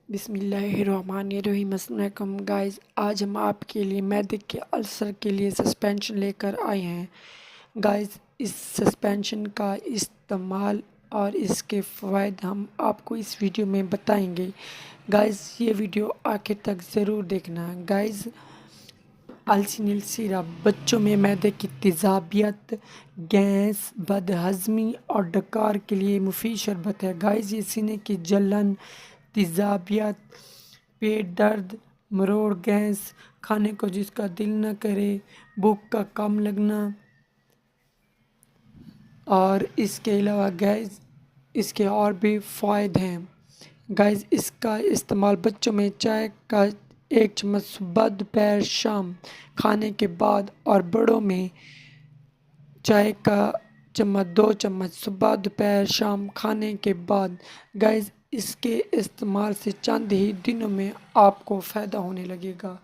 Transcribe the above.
بسم اللہ الرحمن الرحیم۔ السلام علیکم گائز، آج ہم آپ کے لیے معدے کے السر کے لیے سسپینشن لے کر آئے ہیں۔ گائز، اس سسپینشن کا استعمال اور اس کے فوائد ہم آپ کو اس ویڈیو میں بتائیں گے۔ گائز، یہ ویڈیو آخر تک ضرور دیکھنا۔ گائز، السینل سیرپ بچوں میں معدے کی تیزابیت، گیس، بد ہضمی اور ڈکار کے لیے مفید شربت ہے۔ گائز، یہ سینے کی جلن، تیزابیت، پیٹ درد، مروڑ، گیس، کھانے کو جس کا دل نہ کرے، بھوک کا کم لگنا اور اس کے علاوہ گائز اس کے اور بھی فوائد ہیں۔ گائز، اس کا استعمال بچوں میں چائے کا 1 چمچ صبح دوپہر شام کھانے کے بعد اور بڑوں میں چائے کا 2 چمچ صبح دوپہر شام کھانے کے بعد۔ گائز، اس کے استعمال سے چند ہی دنوں میں آپ کو فائدہ ہونے لگے گا۔